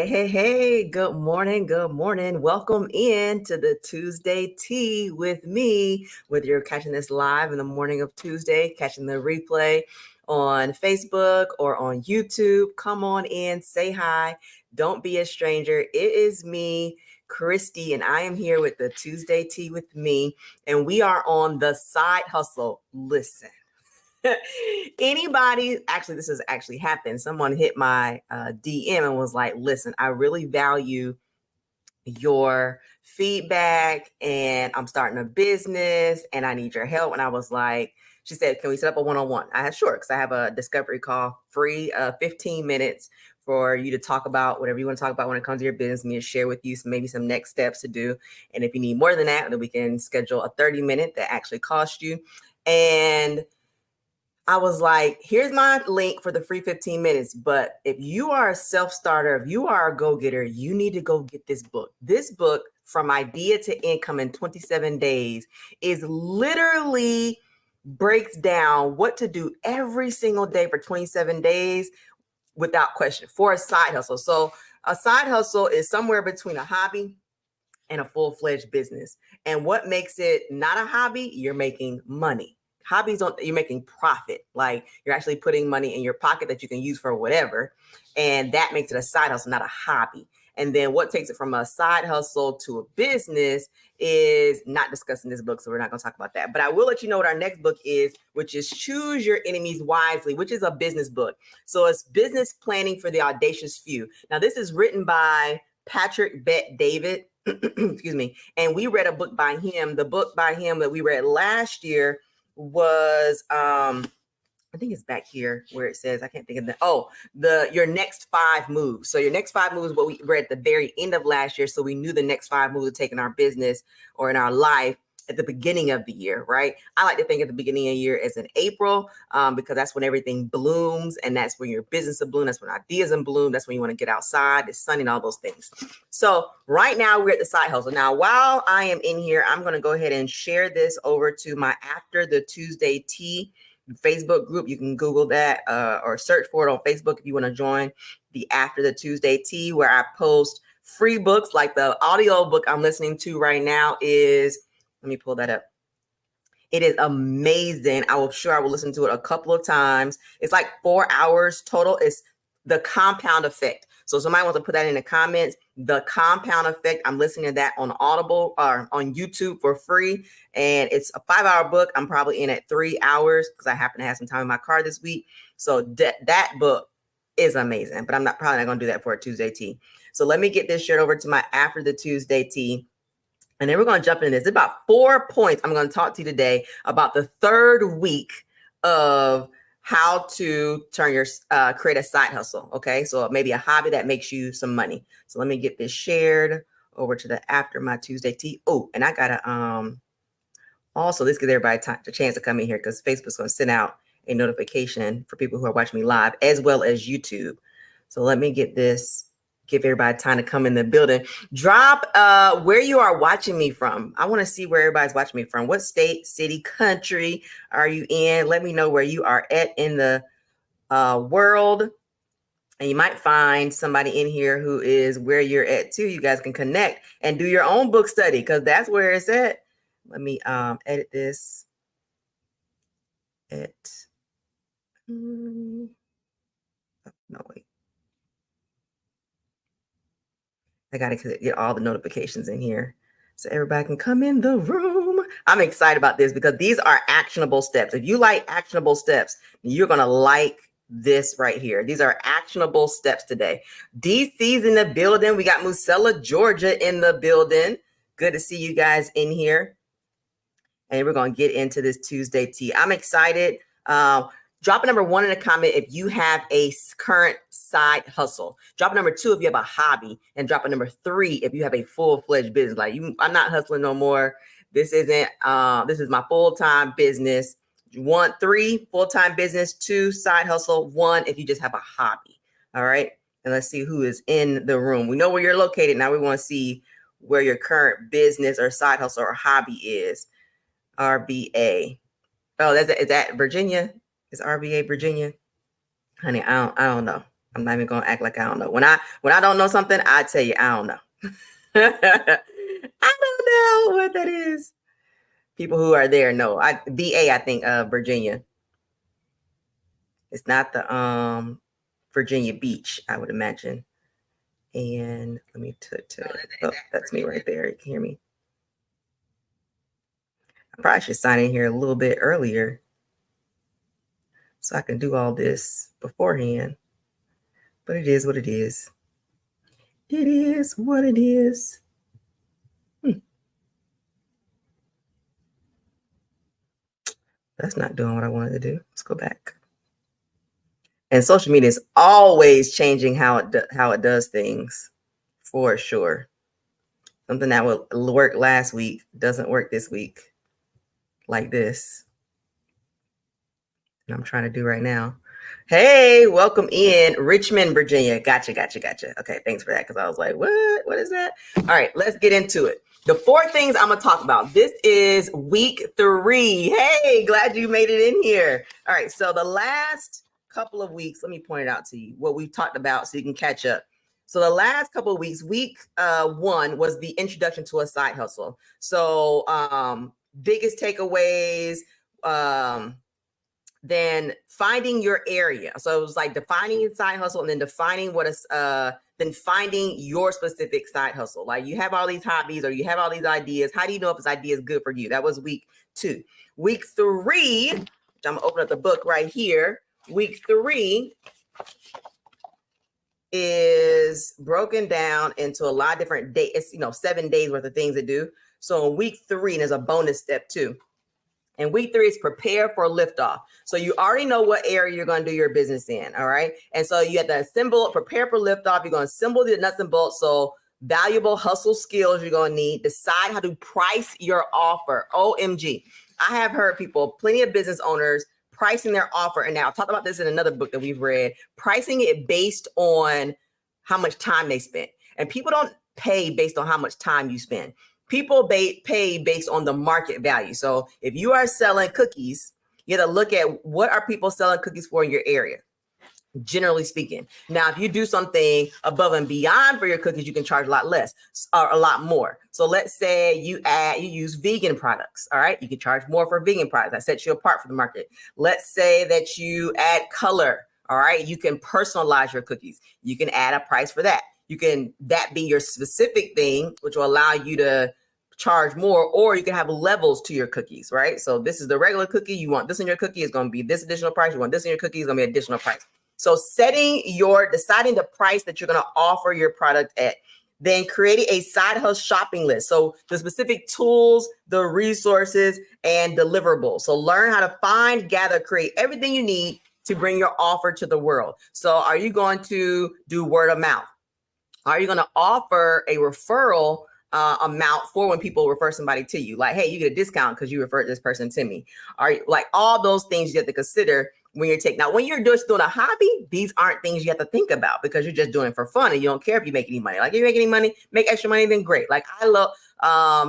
Hey. Good morning. Good morning. Welcome in to the Tuesday Tea with me. Whether you're catching this live in the morning of Tuesday, catching the replay on Facebook or on YouTube, come on in, say hi. Don't be a stranger. It is me, Christy, and I am here with the Tuesday Tea with me, and we are on the side hustle. Listen. Anybody, actually, this has actually happened. Someone hit my DM and was like, listen, I really value your feedback and I'm starting a business and I need your help. And I was like, she said, can we set up a one-on-one? I had, sure, because I have a discovery call, free 15 minutes for you to talk about whatever you want to talk about when it comes to your business, me to share with you maybe some next steps to do. And if you need more than that, then we can schedule a 30-minute that actually costs you. And I was like, here's my link for the free 15 minutes. But if you are a self-starter, if you are a go-getter, you need to go get this book. This book, From Idea to Income in 27 Days, is literally breaks down what to do every single day for 27 days without question for a side hustle. So a side hustle is somewhere between a hobby and a full-fledged business. And what makes it not a hobby? You're making money. Hobbies don't, you're making profit. Like you're actually putting money in your pocket that you can use for whatever. And that makes it a side hustle, not a hobby. And then what takes it from a side hustle to a business is not discussed in this book. So we're not going to talk about that. But I will let you know what our next book is, which is Choose Your Enemies Wisely, which is a business book. So it's Business Planning for the Audacious Few. Now, this is written by Patrick Bet-David. Excuse me. And we read a book by him. The book by him that we read last year was I think it's back here where it says, I can't think of that. Oh, Your Next 5 Moves. So Your Next 5 Moves is what we read at the very end of last year. So we knew the next 5 moves to take in our business or in our life at the beginning of the year, right? I like to think at the beginning of the year as in April, because that's when everything blooms and that's when your business will bloom. That's when ideas will bloom. That's when you want to get outside, the sun and all those things. So right now we're at the side hustle. Now, while I am in here, I'm going to go ahead and share this over to my After the Tuesday Tea Facebook group. You can Google that or search for it on Facebook if you want to join the After the Tuesday Tea, where I post free books. Like the audio book I'm listening to right now is, let me pull that up. It is amazing. I will listen to it a couple of times. It's like 4 hours total. It's The Compound Effect. So somebody wants to put that in the comments. The Compound Effect. I'm listening to that on Audible or on YouTube for free. And it's a 5-hour book. I'm probably in at 3 hours because I happen to have some time in my car this week. So that book is amazing. But I'm probably not going to do that for a Tuesday Tea. So let me get this shared over to my After the Tuesday Tea. And then we're going to jump into this. It's about 4 points I'm going to talk to you today about the third week of how to create a side hustle. Okay. So maybe a hobby that makes you some money. So let me get this shared over to the After My Tuesday Tea. Oh, and I got to, also this gives everybody a chance to come in here because Facebook's going to send out a notification for people who are watching me live as well as YouTube. So let me get this. Give everybody time to come in the building. Drop where you are watching me from. I want to see where everybody's watching me from. What state, city, country are you in? Let me know where you are at in the world. And you might find somebody in here who is where you're at too. You guys can connect and do your own book study because that's where it's at. Let me edit this. No, wait. I got to get all the notifications in here so everybody can come in the room. I'm excited about this because these are actionable steps. If you like actionable steps, you're going to like this right here. These are actionable steps today. DC's in the building. We got Musella, Georgia in the building. Good to see you guys in here. And we're going to get into this Tuesday tea. I'm excited. Drop a number 1 in a comment if you have a current side hustle. Drop a number 2 if you have a hobby, and drop a number 3 if you have a full-fledged business. Like I'm not hustling no more. This isn't. This is my full-time business. 1, 3 full-time business, 2 side hustle, 1 if you just have a hobby. All right, and let's see who is in the room. We know where you're located. Now we want to see where your current business or side hustle or hobby is. RBA. Oh, is that Virginia? Is RBA Virginia? Honey, I don't know. I'm not even gonna act like I don't know. When I don't know something, I tell you I don't know. I don't know what that is. People who are there know. VA, I think, Virginia. It's not the Virginia Beach, I would imagine. And let me oh, that's me right there. You can hear me. I probably should sign in here a little bit earlier so I can do all this beforehand. But it is what it is. It is what it is. That's not doing what I wanted to do. Let's go back. And social media is always changing how it does things, for sure. Something that would work last week doesn't work this week, like this. And I'm trying to do right now. Hey, welcome in Richmond, Virginia. Gotcha. Okay, thanks for that, because I was like, what is that? All right, let's get into it. The 4 things I'm going to talk about. This is week 3. Hey, glad you made it in here. All right, so the last couple of weeks, let me point it out to you, what we've talked about so you can catch up. So the last couple of weeks, week 1 was the introduction to a side hustle. So biggest takeaways, then finding your area. So it was like defining your side hustle, and then defining then finding your specific side hustle. Like, you have all these hobbies or you have all these ideas. How do you know if this idea is good for you? That was week 2. Week 3, which I'm gonna open up the book right here. Week 3 is broken down into a lot of different days. It's 7 days worth of things to do. So in week 3, and there's a bonus step too. And week 3 is prepare for liftoff. So you already know what area you're going to do your business in. All right. And so you have to prepare for liftoff. You're going to assemble the nuts and bolts. So valuable hustle skills you're going to need. Decide how to price your offer. OMG. I have heard plenty of business owners pricing their offer. And now I've talked about this in another book that we've read, pricing it based on how much time they spent. And people don't pay based on how much time you spend. People pay based on the market value. So if you are selling cookies, you have to look at what are people selling cookies for in your area, generally speaking. Now, if you do something above and beyond for your cookies, you can charge a lot less or a lot more. So let's say you use vegan products. All right. You can charge more for vegan products. That sets you apart from the market. Let's say that you add color. All right. You can personalize your cookies. You can add a price for that. That be your specific thing, which will allow you to charge more, or you can have levels to your cookies, right? So this is the regular cookie. You want this in your cookie, is going to be this additional price. You want this in your cookie, is going to be additional price. So deciding the price that you're going to offer your product at, then creating a side hustle shopping list. So the specific tools, the resources, and deliverables. So learn how to find, gather, create everything you need to bring your offer to the world. So are you going to do word of mouth? Are you going to offer a referral amount for when people refer somebody to you? Like, hey, you get a discount because you referred this person to me. Are you, like, all those things you have to consider when you're taking. Now, when you're just doing a hobby, these aren't things you have to think about because you're just doing it for fun and you don't care if you make any money. Like, if you make any money, make extra money, then great. Like, I love,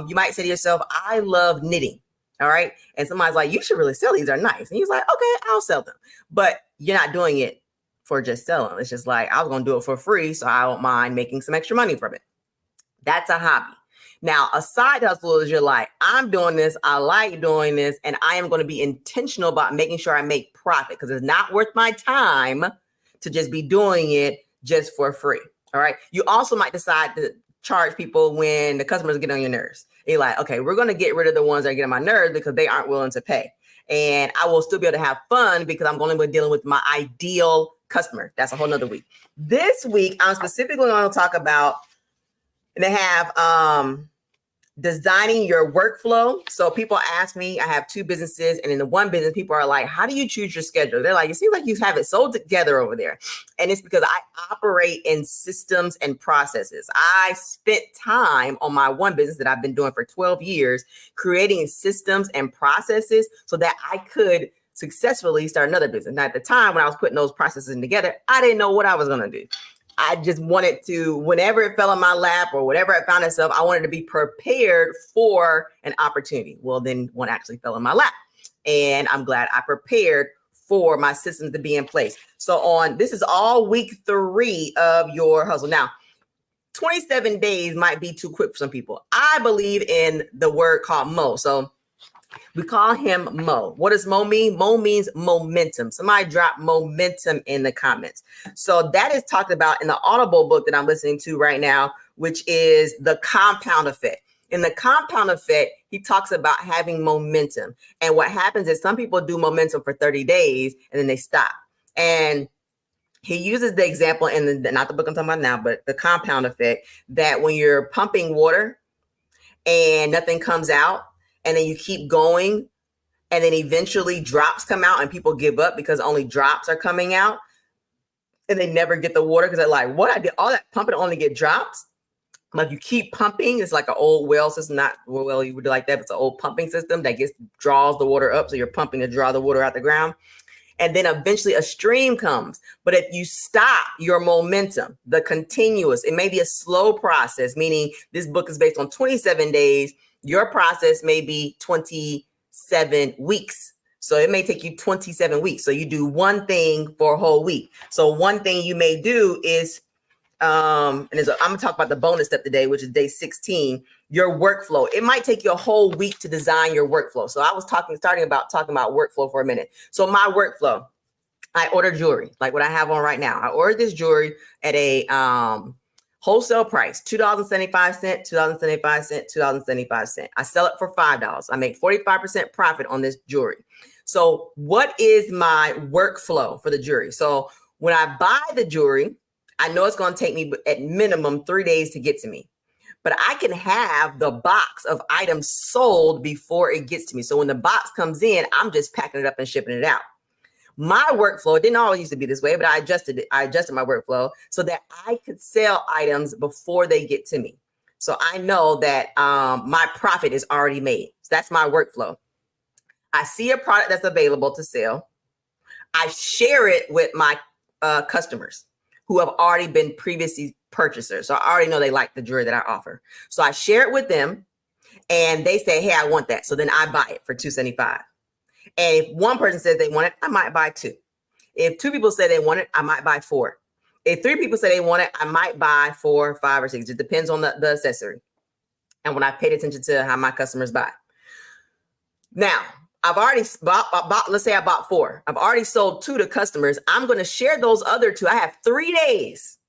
you might say to yourself, I love knitting. All right. And somebody's like, you should really sell these. They're nice. And he's like, okay, I'll sell them. But you're not doing it for just selling. It's just like, I was going to do it for free, so I don't mind making some extra money from it. That's a hobby. Now, a side hustle is you're like, I'm doing this, I like doing this, and I am going to be intentional about making sure I make profit because it's not worth my time to just be doing it just for free. All right. You also might decide to charge people when the customers get on your nerves. You're like, okay, we're going to get rid of the ones that get on my nerves because they aren't willing to pay. And I will still be able to have fun because I'm going to be dealing with my ideal customer. That's a whole nother week. This week, I'm specifically going to talk about, and they have designing your workflow. So people ask me, I have 2 businesses, and in the one business, people are like, how do you choose your schedule? They're like, it seems like you have it so together over there. And it's because I operate in systems and processes. I spent time on my one business that I've been doing for 12 years, creating systems and processes so that I could successfully start another business. Now, at the time when I was putting those processes together, I didn't know what I was going to do. I just wanted to, whenever it fell in my lap or whatever I found itself, I wanted to be prepared for an opportunity. Well, then one actually fell in my lap, and I'm glad I prepared for my systems to be in place. So this is all week 3 of your hustle. Now, 27 days might be too quick for some people. I believe in the word called Mo. So we call him Mo. What does Mo mean? Mo means momentum. Somebody drop momentum in the comments. So that is talked about in the Audible book that I'm listening to right now, which is The Compound Effect. In The Compound Effect, he talks about having momentum. And what happens is some people do momentum for 30 days and then they stop. And he uses the example in not the book I'm talking about now, but The Compound Effect, that when you're pumping water and nothing comes out, and then you keep going, and then eventually drops come out and people give up because only drops are coming out, and they never get the water because they're like, what? I did all that pumping to only get drops? Like, you keep pumping. It's like an old well system, not well you would do like that, but it's an old pumping system that draws the water up. So you're pumping to draw the water out the ground. And then eventually a stream comes. But if you stop your momentum, the continuous, it may be a slow process, meaning this book is based on 27 days. Your process may be 27 weeks. So it may take you 27 weeks. So you do one thing for a whole week. So one thing you may do is, I'm gonna talk about the bonus step today, which is day 16, your workflow. It might take you a whole week to design your workflow. So I was talking about workflow for a minute. So my workflow, I order jewelry, like what I have on right now. I ordered this jewelry at a wholesale price, $2.75, $2.75, $2.75. I sell it for $5. I make 45% profit on this jewelry. So what is my workflow for the jewelry? So when I buy the jewelry, I know it's going to take me at minimum 3 days to get to me, but I can have the box of items sold before it gets to me. So when the box comes in, I'm just packing it up and shipping it out. My workflow, it didn't always used to be this way, but I adjusted my workflow so that I could sell items before they get to me. So I know that my profit is already made. So that's my workflow. I see a product that's available to sell. I share it with my customers who have already been previously purchasers. So I already know they like the jewelry that I offer. So I share it with them and they say, hey, I want that. So then I buy it for $2.75. And if one person says they want it, I might buy 2. If 2 people say they want it, I might buy 4. If 3 people say they want it, I might buy 4, 5, or 6. It depends on the accessory. And when I paid attention to how my customers buy. Now, I've already bought, let's say I bought 4. I've already sold 2 to customers. I'm going to share those other 2. I have 3 days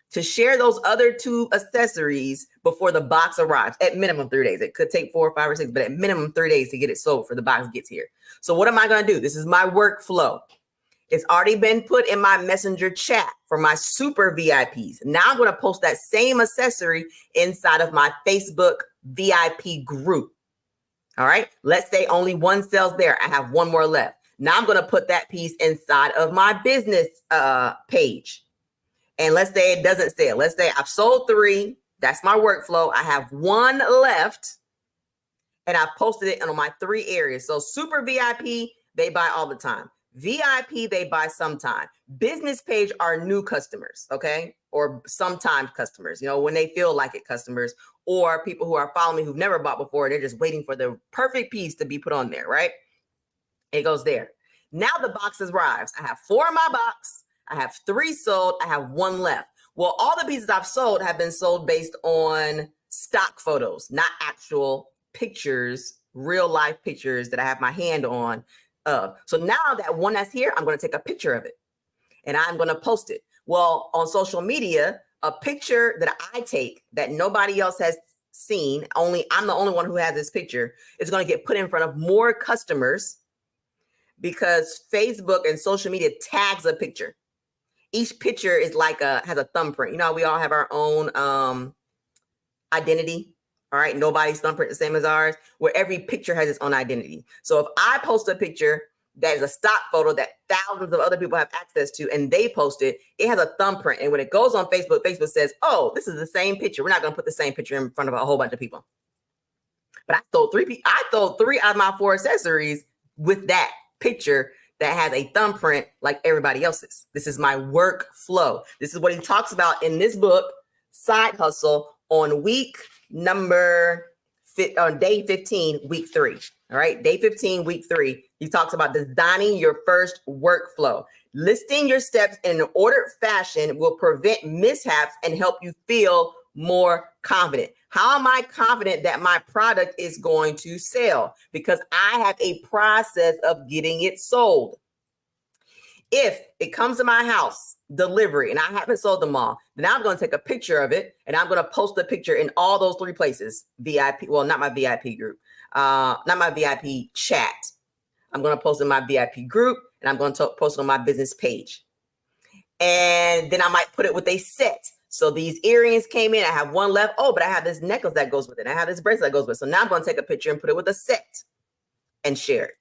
to share those other 2 accessories before the box arrives. At minimum 3 days. It could take 4, 5, or 6, but at minimum 3 days to get it sold for the box gets here. So what am I going to do? This is my workflow. It's already been put in my messenger chat for my super VIPs. Now I'm going to post that same accessory inside of my Facebook VIP group. All right. Let's say only 1 sells there. I have 1 more left. Now I'm going to put that piece inside of my business page. And let's say it doesn't sell. Let's say I've sold 3. That's my workflow. I have 1 left and I've posted it on my 3 areas. So super VIP, they buy all the time. VIP, they buy sometime. Business page are new customers, okay? Or sometimes customers, when they feel like it, customers, or people who are following me who've never bought before. They're just waiting for the perfect piece to be put on there, right? It goes there. Now the box arrives. I have 4 in my box. I have 3 sold. I have 1 left. Well, all the pieces I've sold have been sold based on stock photos, not actual pictures, real life pictures that I have my hand on. So now that one that's here, I'm going to take a picture of it and I'm going to post it. Well, on social media, a picture that I take that nobody else has seen, I'm the only one who has this picture, is going to get put in front of more customers because Facebook and social media tags a picture. Each picture is has a thumbprint. We all have our own identity. All right. Nobody's thumbprint the same as ours, where every picture has its own identity. So if I post a picture that is a stock photo that thousands of other people have access to and they post it, it has a thumbprint. And when it goes on Facebook, Facebook says, oh, this is the same picture. We're not going to put the same picture in front of a whole bunch of people. But I sold 3 out of my 4 accessories with that picture that has a thumbprint like everybody else's. This is my workflow. This is what he talks about in this book, Side Hustle, on week number on day 15, week 3. All right. Day 15, week 3. He talks about designing your first workflow. Listing your steps in an ordered fashion will prevent mishaps and help you feel more confident. How am I confident that my product is going to sell? Because I have a process of getting it sold. If it comes to my house, delivery, and I haven't sold them all, then I'm going to take a picture of it and I'm going to post the picture in all those 3 places. VIP, well, not my VIP group, not my VIP chat. I'm going to post in my VIP group and I'm going to post it on my business page. And then I might put it with a set. So these earrings came in, I have one left. Oh, but I have this necklace that goes with it. I have this bracelet that goes with it. So now I'm going to take a picture and put it with a set and share it.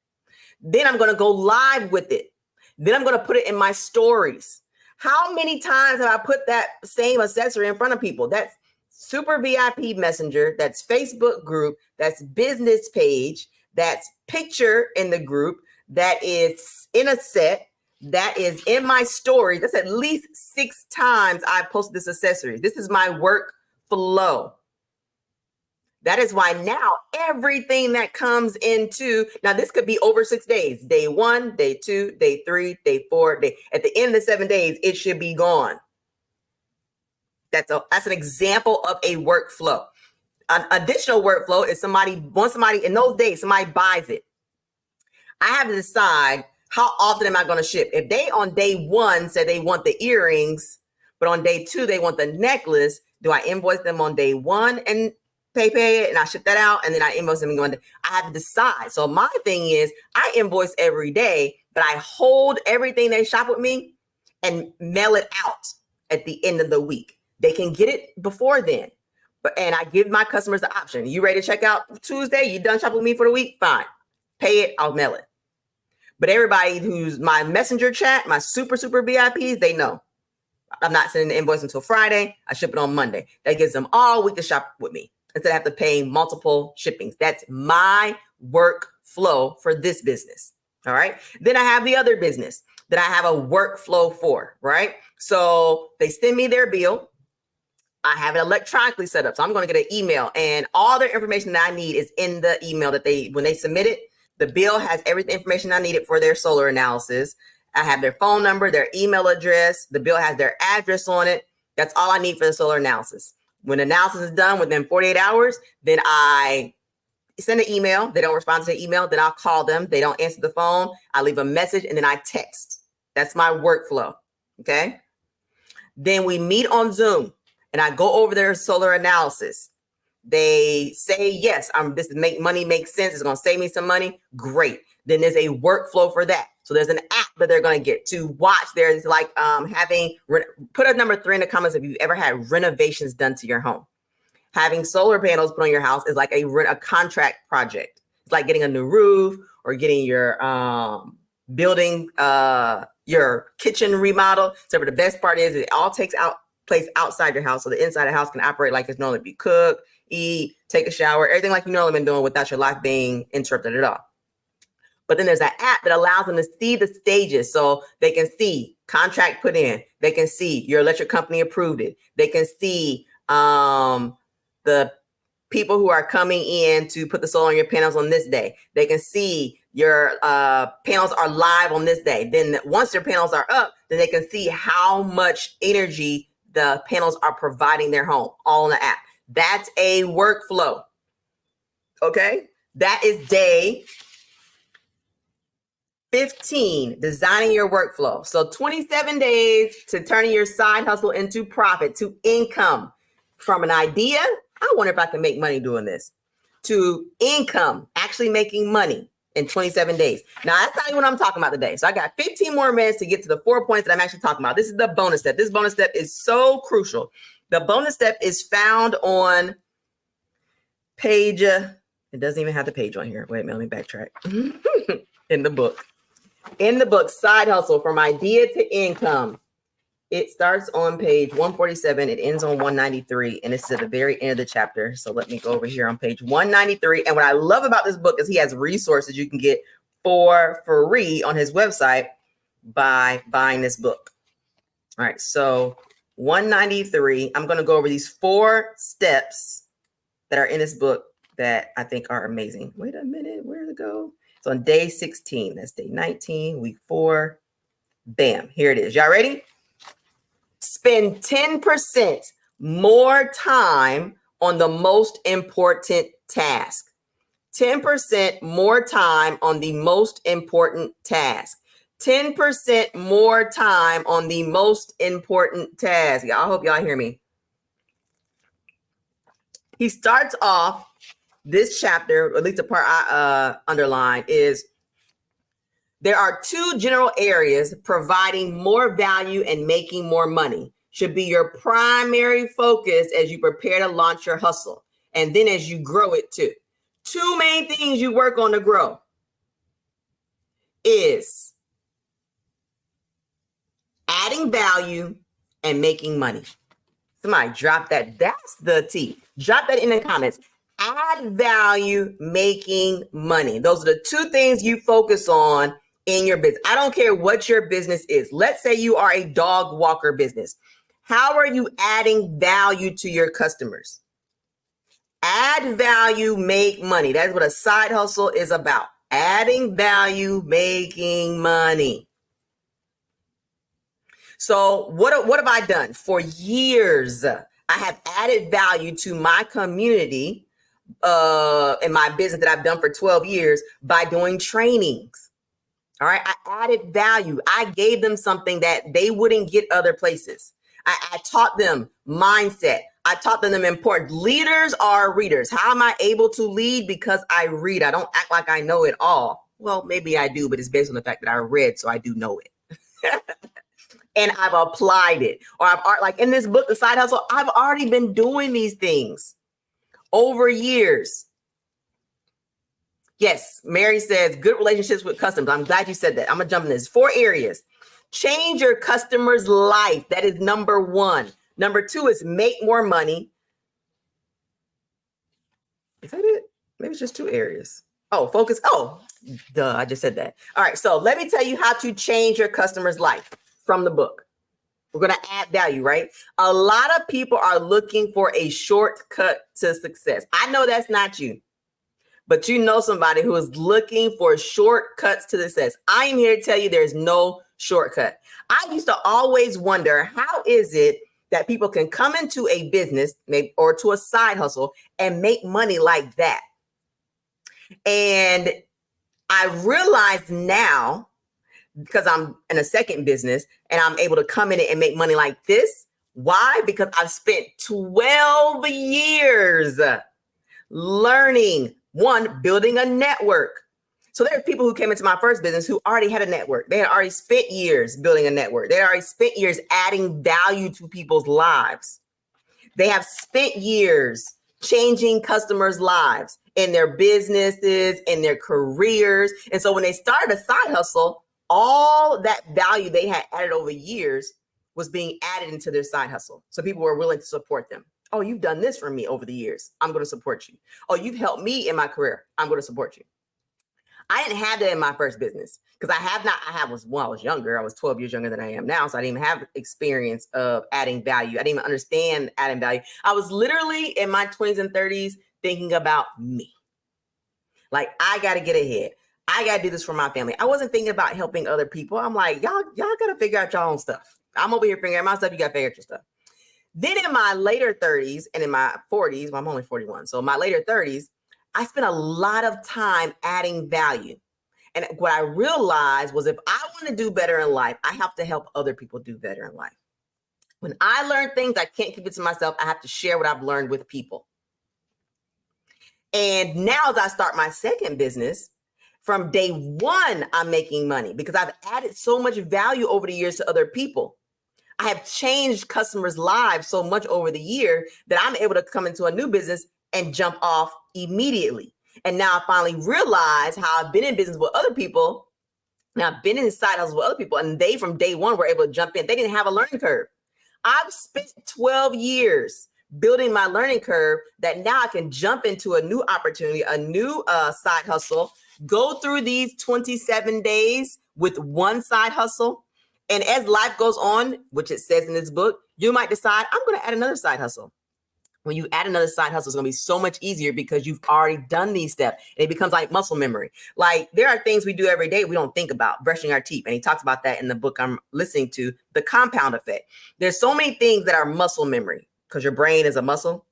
Then I'm going to go live with it. Then I'm going to put it in my stories. How many times have I put that same accessory in front of people? That's super VIP messenger. That's Facebook group. That's business page. That's picture in the group. That is in a set. That is in my stories. That's at least 6 times I posted this accessory. This is my workflow. That is why now everything that comes into, now this could be over 6 days, day 1, day 2, day 3, day 4, at the end of the 7 days, it should be gone. That's an example of a workflow. An additional workflow is somebody in those days, somebody buys it. I have to decide how often am I going to ship. If they on day 1 say they want the earrings, but on day 2, they want the necklace, do I invoice them on day 1 and pay it and I ship that out and then I invoice them and I have to decide. So my thing is I invoice every day, but I hold everything they shop with me and mail it out at the end of the week. They can get it before then, and I give my customers the option. You ready to check out Tuesday? You done shopping with me for the week? Fine. Pay it. I'll mail it. But everybody who's my messenger chat, my super VIPs, they know. I'm not sending the invoice until Friday. I ship it on Monday. That gives them all week to shop with me instead of have to pay multiple shippings. That's my workflow for this business. All right. Then I have the other business that I have a workflow for, right? So they send me their bill. I have it electronically set up. So I'm going to get an email and all their information that I need is in the email that when they submit it. The bill has every information I needed for their solar analysis. I have their phone number, their email address. The bill has their address on it. That's all I need for the solar analysis. When the analysis is done within 48 hours, then I send an email. They don't respond to the email. Then I'll call them. They don't answer the phone. I leave a message and then I text. That's my workflow. Okay. Then we meet on Zoom and I go over their solar analysis. They say, yes, this makes sense. It's going to save me some money. Great. Then there's a workflow for that. So there's an app that they're going to get to watch. There's like put a number 3 in the comments if you've ever had renovations done to your home. Having solar panels put on your house is like a contract project. It's like getting a new roof or getting your building your kitchen remodel. So the best part is it all takes place outside your house. So the inside of the house can operate like it's normally be cook, eat, take a shower, everything like you normally been doing without your life being interrupted at all. But then there's an app that allows them to see the stages. So they can see contract put in. They can see your electric company approved it. They can see the people who are coming in to put the solar on your panels on this day. They can see your panels are live on this day. Then once their panels are up, then they can see how much energy the panels are providing their home, all in the app. That's a workflow. Okay. That is day 15, designing your workflow. So 27 days to turning your side hustle into profit, to income. From an idea, I wonder if I can make money doing this, to income, actually making money in 27 days. Now, that's not even what I'm talking about today. So I got 15 more minutes to get to the 4 points that I'm actually talking about. This is the bonus step. This bonus step is so crucial. The bonus step is found on page, it doesn't even have the page on here. Wait a minute, let me backtrack. In the book, Side Hustle from Idea to Income. It starts on page 147. It ends on 193. And it's at the very end of the chapter. So let me go over here on page 193. And what I love about this book is he has resources you can get for free on his website by buying this book. All right. So 193, I'm going to go over these 4 steps that are in this book that I think are amazing. Wait a minute, where did it go? It's on day 16. That's day 19, week 4. Bam, here it is. Y'all ready? Spend 10% more time on the most important task. 10% more time on the most important task. 10% more time on the most important task. I hope y'all hear me. He starts off this chapter, or at least the part I underlined, is there are 2 general areas providing more value and making more money. Should be your primary focus as you prepare to launch your hustle. And then as you grow it too. 2 main things you work on to grow is adding value and making money. Somebody drop that. That's the T. Drop that in the comments. Add value, making money. Those are the 2 things you focus on in your business. I don't care what your business is. Let's say you are a dog walker business. How are you adding value to your customers? Add value, make money. That's what a side hustle is about. Adding value, making money. So what have I done? For years, I have added value to my community in my business that I've done for 12 years by doing trainings. All right. I added value. I gave them something that they wouldn't get other places. I taught them mindset. I taught them important. Leaders are readers. How am I able to lead? Because I read. I don't act like I know it all. Well, maybe I do, but it's based on the fact that I read, so I do know it. And I've applied it. Or like in this book, The Side Hustle, I've already been doing these things over years. Yes, Mary says, good relationships with customers. I'm glad you said that. I'm going to jump in this. 4 areas. Change your customer's life. That is number 1. Number 2 is make more money. Is that it? Maybe it's just 2 areas. Oh, focus. Oh, duh, I just said that. All right, so let me tell you how to change your customer's life from the book. We're going to add value, right? A lot of people are looking for a shortcut to success. I know that's not you, but you know somebody who is looking for shortcuts to success. I am here to tell you there's no shortcut. I used to always wonder, how is it that people can come into a business or to a side hustle and make money like that? And I realize now, because I'm in a second business and I'm able to come in it and make money like this. Why? Because I've spent 12 years learning, 1, building a network. So there are people who came into my first business who already had a network. They had already spent years building a network. They had already spent years adding value to people's lives. They have spent years changing customers' lives in their businesses, in their careers. And so when they started a side hustle, all that value they had added over years was being added into their side hustle. So people were willing to support them. Oh, you've done this for me over the years. I'm going to support you. Oh, you've helped me in my career. I'm going to support you. I didn't have that in my first business because I was younger. I was 12 years younger than I am now. So I didn't even have experience of adding value. I didn't even understand adding value. I was literally in my 20s and 30s thinking about me. Like, I got to get ahead. I got to do this for my family. I wasn't thinking about helping other people. I'm like, y'all got to figure out your own stuff. I'm over here figuring out my stuff. You got to figure out your stuff. Then in my later 30s and in my 40s, well, I'm only 41. So in my later 30s, I spent a lot of time adding value. And what I realized was if I want to do better in life, I have to help other people do better in life. When I learn things, I can't keep it to myself. I have to share what I've learned with people. And now as I start my second business, from day 1, I'm making money because I've added so much value over the years to other people. I have changed customers' lives so much over the year that I'm able to come into a new business and jump off immediately. And now I finally realize how I've been in business with other people. Now I've been in side hustles with other people, and they from day 1 were able to jump in. They didn't have a learning curve. I've spent 12 years building my learning curve that now I can jump into a new opportunity, a new side hustle, go through these 27 days with one side hustle. And as life goes on, which it says in this book, you might decide, I'm going to add another side hustle. When you add another side hustle, it's going to be so much easier because you've already done these steps. And it becomes like muscle memory. Like there are things we do every day we don't think about, brushing our teeth. And he talks about that in the book I'm listening to, The Compound Effect. There's so many things that are muscle memory because your brain is a muscle.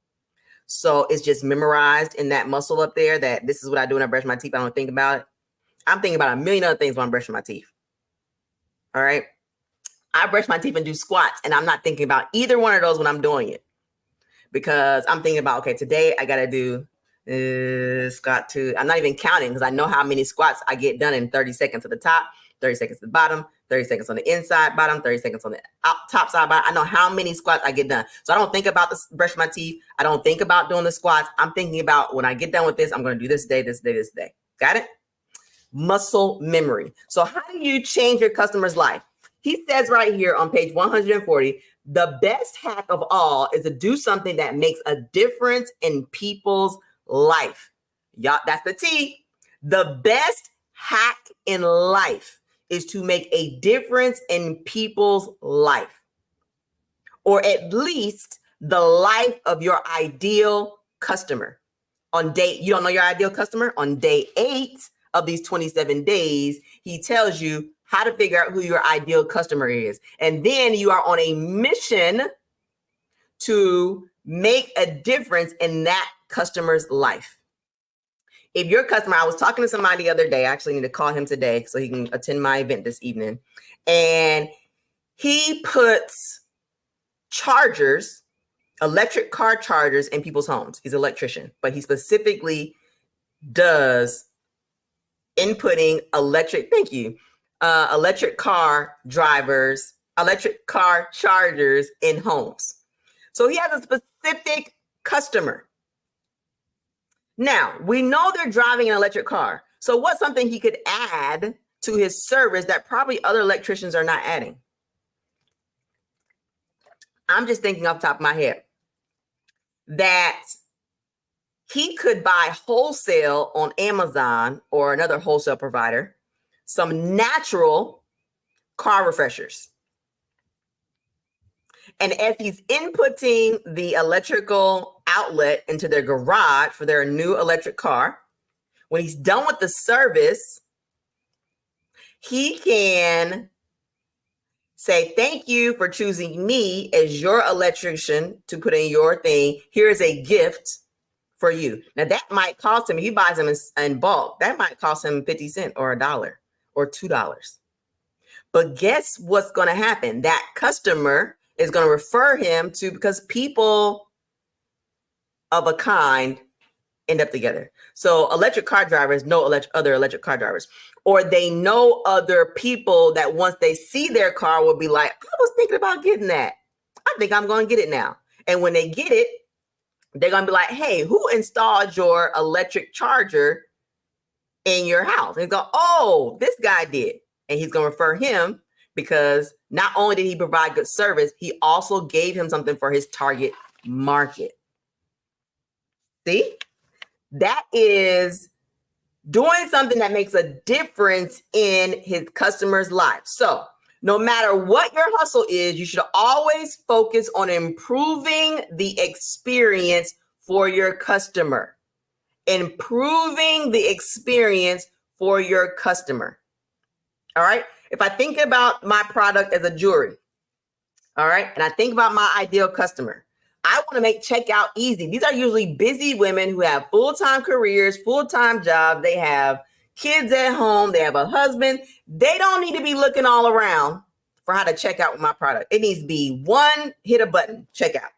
So it's just memorized in that muscle up there that this is what I do when I brush my teeth. I don't think about it. I'm thinking about a million other things when I'm brushing my teeth. All right. I brush my teeth and do squats, and I'm not thinking about either one of those when I'm doing it because I'm thinking about, okay, today I got to do squat two. I'm not even counting because I know how many squats I get done in 30 seconds at the top, 30 seconds at the bottom, 30 seconds on the inside bottom, 30 seconds on the top side bottom. I know how many squats I get done. So I don't think about this brushing my teeth. I don't think about doing the squats. I'm thinking about when I get done with this, I'm going to do this day, this day, this day. Got it? Muscle memory. So how do you change your customer's life? He says right here on page 140, the best hack of all is to do something that makes a difference in people's life. Y'all, that's the T. The best hack in life is to make a difference in people's life, or at least the life of your ideal customer. On day, you don't know your ideal customer? On day 8 of these 27 days, he tells you how to figure out who your ideal customer is. And then you are on a mission to make a difference in that customer's life. If your customer, I was talking to somebody the other day, I actually need to call him today so he can attend my event this evening. And he puts chargers, electric car chargers in people's homes. He's an electrician, but he specifically does inputting electric car drivers, electric car chargers in homes. So he has a specific customer. Now, we know they're driving an electric car. So what's something he could add to his service that probably other electricians are not adding? I'm just thinking off the top of my head that he could buy wholesale on Amazon or another wholesale provider some natural car refreshers. And as he's inputting the electrical outlet into their garage for their new electric car, when he's done with the service, he can say, thank you for choosing me as your electrician to put in your thing. Here's a gift for you. Now that might cost him, if he buys them in bulk, that might cost him 50 cents or $1 or $2. But guess what's going to happen? That customer is going to refer him to, because people of a kind end up together. So electric car drivers know other electric car drivers, or they know other people that once they see their car will be like, I was thinking about getting that. I think I'm going to get it now. And when they get it, they're going to be like, hey, who installed your electric charger in your house? And go, oh, this guy did. And he's going to refer him because not only did he provide good service, he also gave him something for his target market. See, that is doing something that makes a difference in his customer's life. So no matter what your hustle is, you should always focus on improving the experience for your customer. Improving the experience for your customer. All right. If I think about my product as a jewelry, all right, and I think about my ideal customer, I want to make checkout easy. These are usually busy women who have full-time careers, full-time jobs. They have kids at home. They have a husband. They don't need to be looking all around for how to check out with my product. It needs to be one, hit a button, checkout.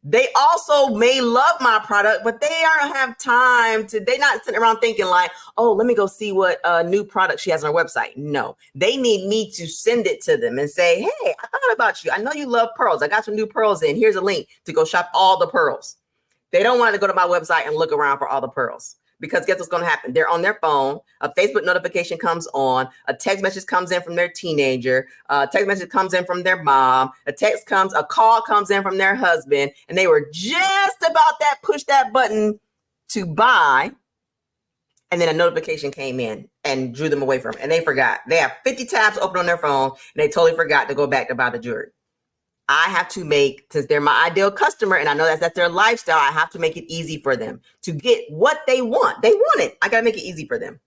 They also may love my product, but they don't have time to, they're not sitting around thinking like, oh, let me go see what new product she has on her website. No, they need me to send it to them and say, hey, I thought about you. I know you love pearls. I got some new pearls in. Here's a link to go shop all the pearls. They don't want to go to my website and look around for all the pearls. Because guess what's going to happen? They're on their phone. A Facebook notification comes on. A text message comes in from their teenager. A text message comes in from their mom. A call comes in from their husband. And they were just about that, push that button to buy. And then a notification came in and drew them away from it. And they forgot. They have 50 tabs open on their phone. And they totally forgot to go back to buy the jewelry. I have to make, since they're my ideal customer and I know that's their lifestyle, I have to make it easy for them to get what they want. They want it. I got to make it easy for them.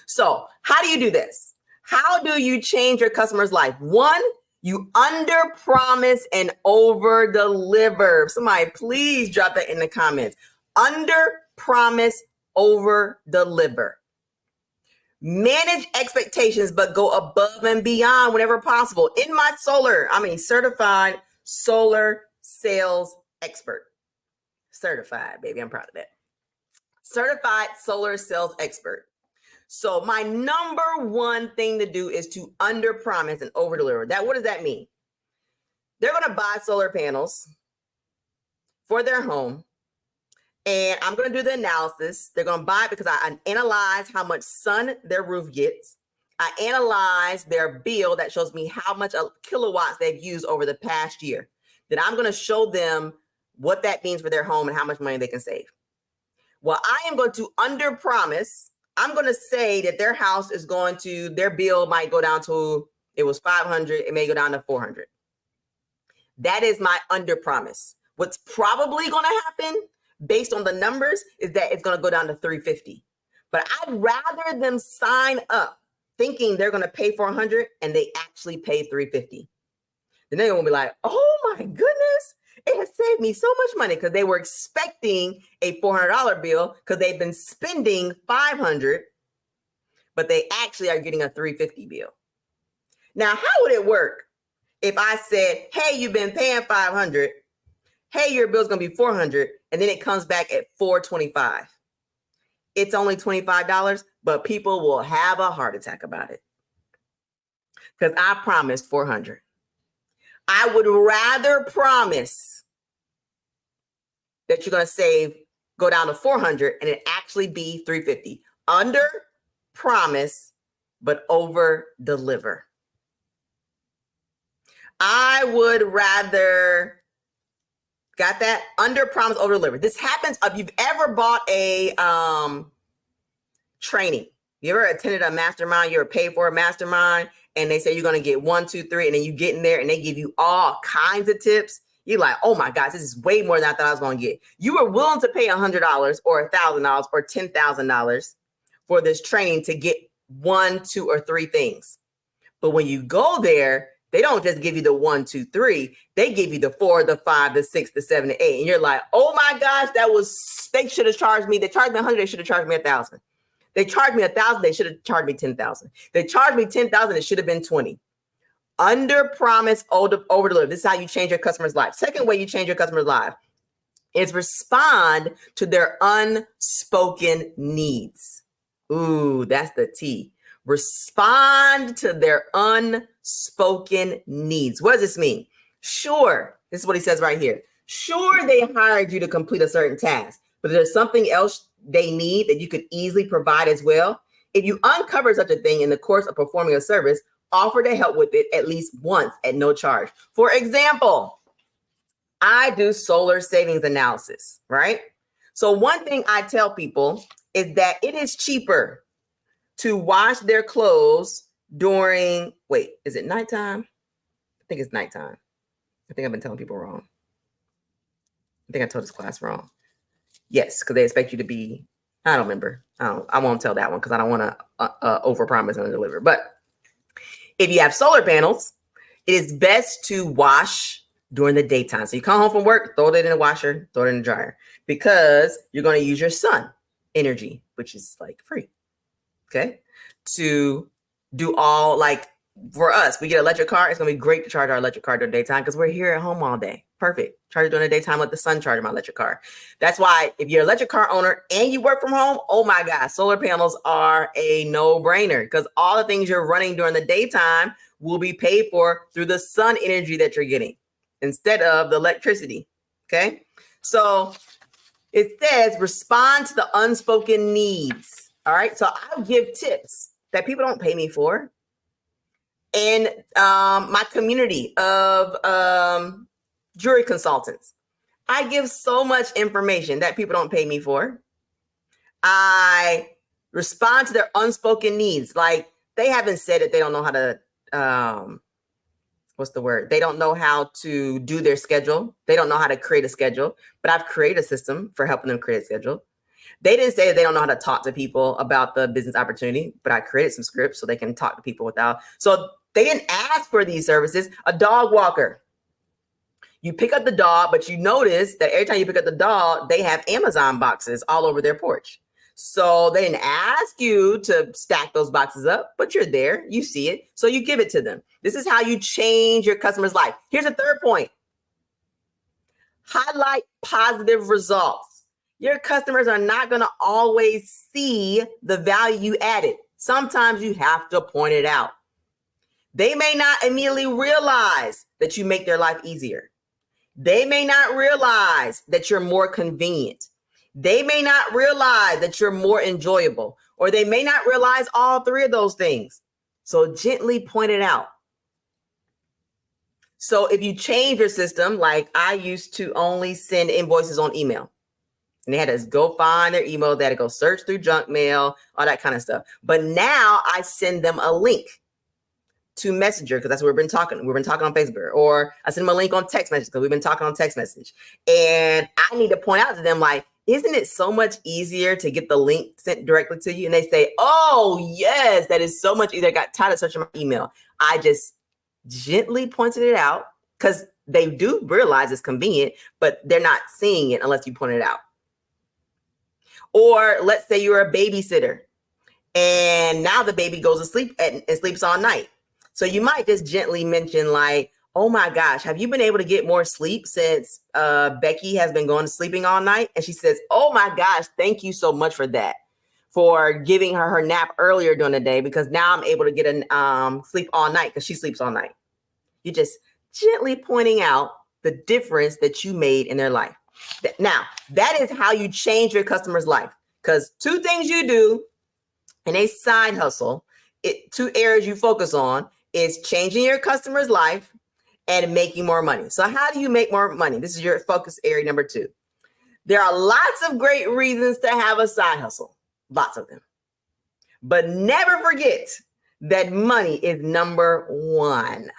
So how do you do this? How do you change your customer's life? One, you under promise and over deliver. Somebody please drop that in the comments. Under promise, over deliver. Manage expectations, but go above and beyond whenever possible. In my certified solar sales expert. Certified, baby. I'm proud of that. Certified solar sales expert. So my number one thing to do is to under promise and over deliver. What does that mean? They're going to buy solar panels for their home. And I'm going to do the analysis. They're going to buy it because I analyze how much sun their roof gets. I analyze their bill that shows me how much kilowatts they've used over the past year. Then I'm going to show them what that means for their home and how much money they can save. Well, I am going to under promise. I'm going to say that their house is their bill might go down to, it was 500. It may go down to 400. That is my under promise. What's probably going to happen based on the numbers is that it's going to go down to 350. But I'd rather them sign up thinking they're going to pay 400 and they actually pay 350. Then they're going to be like, oh my goodness, it has saved me so much money, because they were expecting a $400 bill because they've been spending 500, but they actually are getting a 350 bill. Now, how would it work if I said, hey, you've been paying 500, hey, your bill's going to be 400, and then it comes back at 425. It's only $25, but people will have a heart attack about it because I promised 400. I would rather promise that you're going to go down to 400 and it actually be 350. Under promise, but over deliver. I would rather, got that? Under promise, over deliver. This happens if you've ever bought a training. You ever attended a mastermind? You ever paid for a mastermind and they say you're going to get 1, 2, 3, and then you get in there and they give you all kinds of tips. You're like, oh my gosh, this is way more than I thought I was going to get. You were willing to pay $100 or $1,000 or $10,000 for this training to get 1, 2, or 3 things. But when you go there, they don't just give you the 1, 2, 3. They give you the 4, the 5, the 6, the 7, the 8. And you're like, oh my gosh, they should have charged me. They charged me 100. They should have charged me 1,000. They charged me 1,000. They should have charged me 10,000. They charged me 10,000. It should have been 20. Under promise, over deliver. This is how you change your customer's life. Second way you change your customer's life is respond to their unspoken needs. Ooh, that's the T. Respond to their unspoken needs. What does this mean? Sure, this is what he says right here. Sure, they hired you to complete a certain task, but there's something else they need that you could easily provide as well. If you uncover such a thing in the course of performing a service, offer to help with it at least once at no charge. For example, I do solar savings analysis, right? So one thing I tell people is that it is cheaper to wash their clothes during, is it nighttime? I think it's nighttime. I think I've been telling people wrong. I think I told this class wrong. Yes, because they expect you to be, I don't remember. I won't tell that one because I don't want to overpromise and deliver. But if you have solar panels, it is best to wash during the daytime. So you come home from work, throw it in the washer, throw it in the dryer, because you're going to use your sun energy, which is like free. Okay. To do all, like for us, we get an electric car. It's going to be great to charge our electric car during the daytime because we're here at home all day. Perfect. Charge it during the daytime, let the sun charge my electric car. That's why if you're an electric car owner and you work from home, oh my God, solar panels are a no-brainer because all the things you're running during the daytime will be paid for through the sun energy that you're getting instead of the electricity. Okay. So it says respond to the unspoken needs. All right. So I'll give tips that people don't pay me for. And my community of jewelry consultants, I give so much information that people don't pay me for. I respond to their unspoken needs. Like they haven't said it. They don't know how to what's the word? They don't know how to do their schedule. They don't know how to create a schedule, but I've created a system for helping them create a schedule. They didn't say that they don't know how to talk to people about the business opportunity, but I created some scripts so they can talk to people without. So they didn't ask for these services. A dog walker. You pick up the dog, but you notice that every time you pick up the dog, they have Amazon boxes all over their porch. So they didn't ask you to stack those boxes up, but you're there, you see it, so you give it to them. This is how you change your customer's life. Here's a third point. Highlight positive results. Your customers are not going to always see the value you added. Sometimes you have to point it out. They may not immediately realize that you make their life easier. They may not realize that you're more convenient. They may not realize that you're more enjoyable, or they may not realize all three of those things. So gently point it out. So if you change your system, like I used to only send invoices on email, and they had to go find their email, they had to go search through junk mail, all that kind of stuff. But now I send them a link to Messenger, because that's what we've been talking. We've been talking on Facebook, or I send them a link on text message because we've been talking on text message. And I need to point out to them, like, isn't it so much easier to get the link sent directly to you? And they say, oh, yes, that is so much easier. I got tired of searching my email. I just gently pointed it out because they do realize it's convenient, but they're not seeing it unless you point it out. Or let's say you're a babysitter and now the baby goes to sleep and sleeps all night. So you might just gently mention, like, oh my gosh, have you been able to get more sleep since Becky has been going to sleeping all night? And she says, oh my gosh, thank you so much for that, for giving her nap earlier during the day, because now I'm able to get a sleep all night because she sleeps all night. You're just gently pointing out the difference that you made in their life. Now, that is how you change your customer's life, because two things you do in a side hustle, two areas you focus on is changing your customer's life and making more money. So how do you make more money? This is your focus area number 2. There are lots of great reasons to have a side hustle, lots of them. But never forget that money is number 1.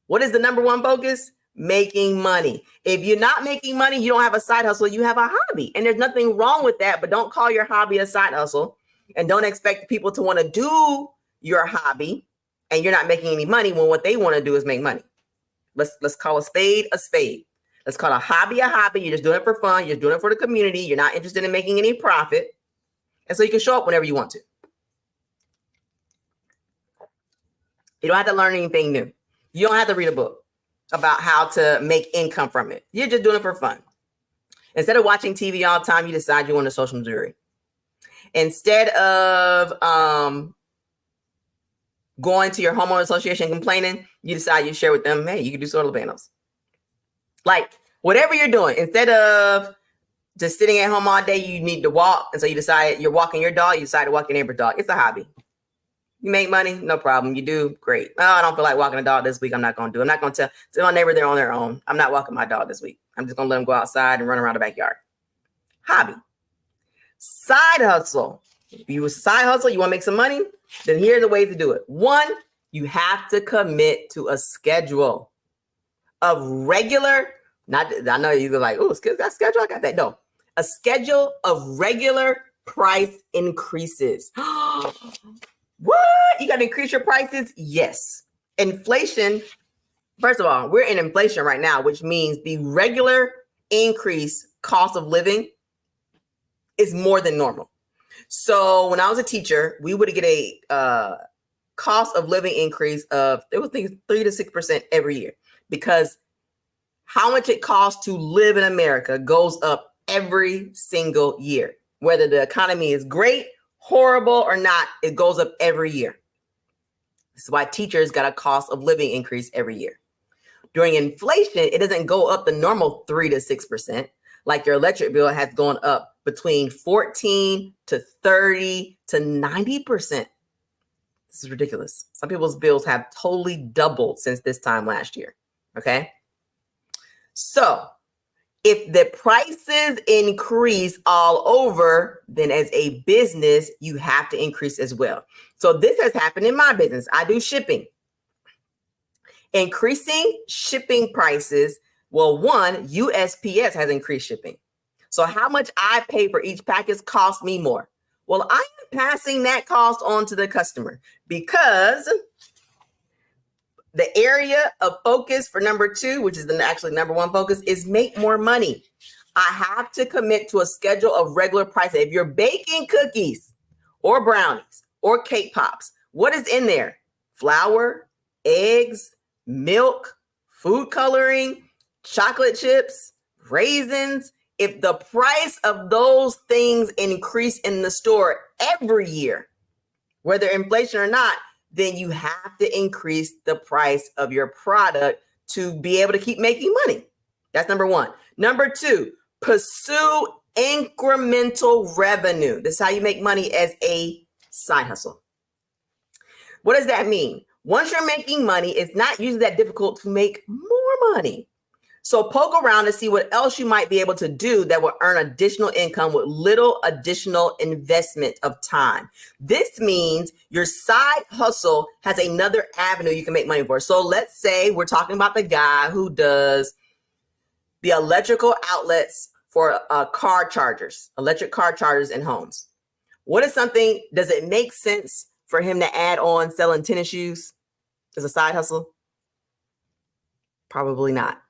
What is the number 1 focus? Making money. If you're not making money, you don't have a side hustle, you have a hobby. And there's nothing wrong with that, but don't call your hobby a side hustle and don't expect people to want to do your hobby and you're not making any money when what they want to do is make money. Let's call a spade a spade. Let's call a hobby a hobby. You're just doing it for fun. You're doing it for the community. You're not interested in making any profit. And so you can show up whenever you want to. You don't have to learn anything new. You don't have to read a book about how to make income from it. You're just doing it for fun. Instead of watching TV all the time, you decide you want a social jury. Instead of going to your homeowner association complaining, you decide you share with them, hey, you can do solar panels. Like whatever you're doing, instead of just sitting at home all day, you need to walk. And so you decide you're walking your dog, you decide to walk your neighbor's dog. It's a hobby. You make money, no problem. You do, great. Oh, I don't feel like walking a dog this week. I'm not going to do it. I'm not going to tell my neighbor they're on their own. I'm not walking my dog this week. I'm just going to let them go outside and run around the backyard. Hobby. Side hustle. If you side hustle, you want to make some money, then here's the ways to do it. 1, you have to commit to a schedule of regular, I know you're like, oh, that schedule, I got that. No, a schedule of regular price increases. What? You got to increase your prices? Yes. Inflation, first of all, we're in inflation right now, which means the regular increase cost of living is more than normal. So when I was a teacher, we would get a cost of living increase of, it was 3 to 6% every year, because how much it costs to live in America goes up every single year. Whether the economy is great, horrible, or not, it goes up every year. This is why teachers got a cost of living increase every year. During inflation, it doesn't go up the normal 3 to 6%. Like your electric bill has gone up between 14 to 30 to 90%. This is ridiculous. Some people's bills have totally doubled since this time last year. Okay. So if the prices increase all over, then as a business, you have to increase as well. So this has happened in my business. I do shipping. Increasing shipping prices. Well, one, USPS has increased shipping. So how much I pay for each package costs me more. Well, I am passing that cost on to the customer because the area of focus for number two, which is the actually number one focus, is make more money. I have to commit to a schedule of regular prices. If you're baking cookies or brownies or cake pops, what is in there? Flour, eggs, milk, food coloring, chocolate chips, raisins. If the price of those things increase in the store every year, whether inflation or not, then you have to increase the price of your product to be able to keep making money. That's number one. Number two, pursue incremental revenue. This is how you make money as a side hustle. What does that mean? Once you're making money, it's not usually that difficult to make more money. So poke around to see what else you might be able to do that will earn additional income with little additional investment of time. This means your side hustle has another avenue you can make money for. So let's say we're talking about the guy who does the electrical outlets for car chargers, electric car chargers in homes. What is something, does it make sense for him to add on selling tennis shoes as a side hustle? Probably not.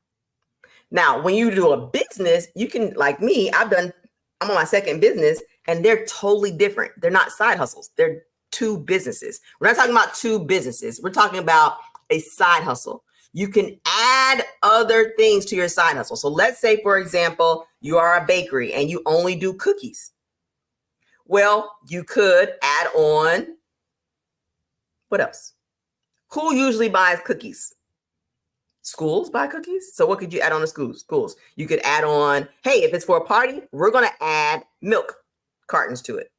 Now, when you do a business, you can, like me, I'm on my second business and they're totally different. They're not side hustles. They're two businesses. We're not talking about two businesses. We're talking about a side hustle. You can add other things to your side hustle. So let's say, for example, you are a bakery and you only do cookies. Well, you could add on, what else? Who usually buys cookies? Schools buy cookies. So what could you add on to schools? You could add on, hey, if it's for a party, we're going to add milk cartons to it.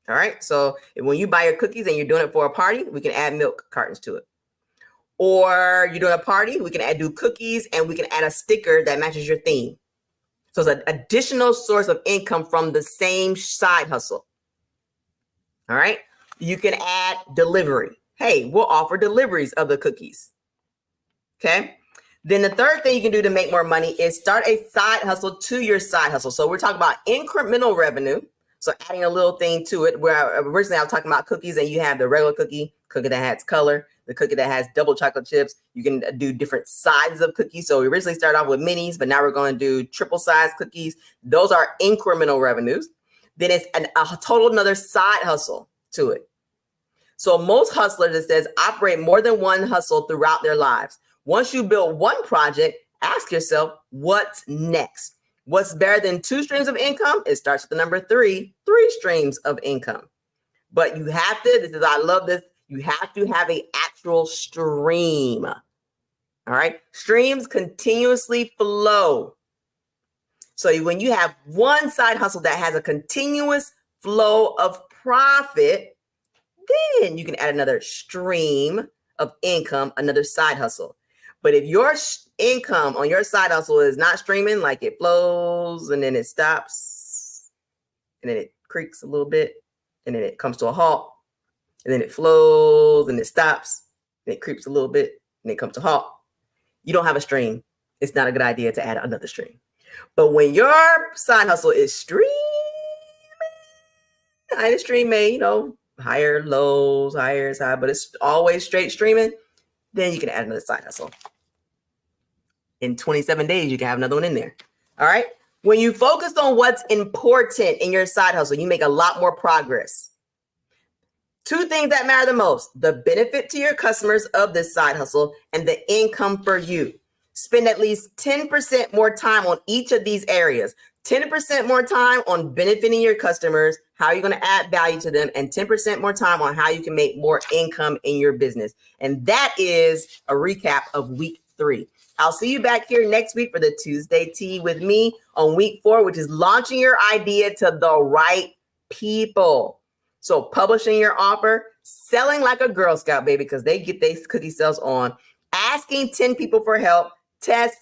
All right. So when you buy your cookies and you're doing it for a party, we can add milk cartons to it. Or you're doing a party, we can do cookies and we can add a sticker that matches your theme. So it's an additional source of income from the same side hustle. All right. You can add delivery. Hey, we'll offer deliveries of the cookies. Okay. Then the third thing you can do to make more money is start a side hustle to your side hustle. So we're talking about incremental revenue. So adding a little thing to it, where originally I was talking about cookies and you have the regular cookie that has color, the cookie that has double chocolate chips. You can do different sizes of cookies. So we originally started off with minis, but now we're going to do triple size cookies. Those are incremental revenues. Then it's a total another side hustle to it. So most hustlers, it says, operate more than one hustle throughout their lives. Once you build one project, ask yourself, what's next? What's better than 2 streams of income? It starts with the number 3 streams of income. But you have to, I love this, you have to have an actual stream. All right. Streams continuously flow. So when you have one side hustle that has a continuous flow of profit, then you can add another stream of income, another side hustle. But if your income on your side hustle is not streaming, like it flows and then it stops and then it creaks a little bit and then it comes to a halt and then it flows and it stops and it creeps a little bit and it comes to a halt, you don't have a stream. It's not a good idea to add another stream. But when your side hustle is streaming, the stream may, higher lows, higher is high, but it's always straight streaming, then you can add another side hustle. In 27 days, you can have another one in there. All right. When you focus on what's important in your side hustle, you make a lot more progress. 2 things that matter the most: the benefit to your customers of this side hustle and the income for you. Spend at least 10% more time on each of these areas. 10% more time on benefiting your customers, how you're going to add value to them, and 10% more time on how you can make more income in your business. And that is a recap of week 3. I'll see you back here next week for the Tuesday Tea with me on week 4, which is launching your idea to the right people. So publishing your offer, selling like a Girl Scout, baby, because they get their cookie sales on, asking 10 people for help, test,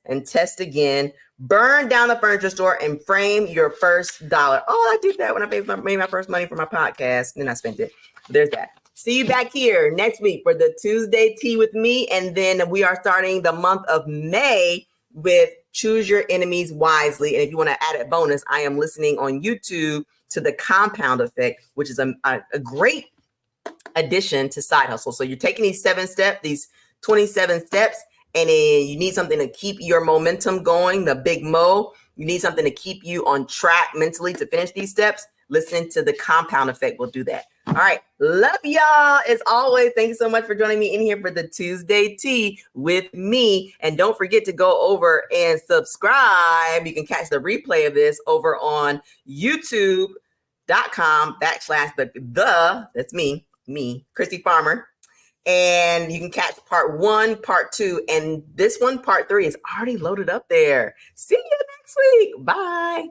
and test again, burn down the furniture store and frame your first dollar. Oh, I did that when I made my first money for my podcast, and then I spent it. There's that. See you back here next week for the Tuesday tea with me. And then we are starting the month of May with Choose Your Enemies Wisely. And if you want to add a bonus, I am listening on YouTube to the Compound Effect, which is a great addition to Side Hustle. So you're taking these 27 steps, and then you need something to keep your momentum going, the big mo. You need something to keep you on track mentally to finish these steps. Listening to the Compound Effect will do that. All right. Love y'all. As always, thank you so much for joining me in here for the Tuesday tea with me. And don't forget to go over and subscribe. You can catch the replay of this over on youtube.com/the that's me, Christy Farmer. And you can catch part 1, part 2, and this one, part 3, is already loaded up there. See you next week. Bye.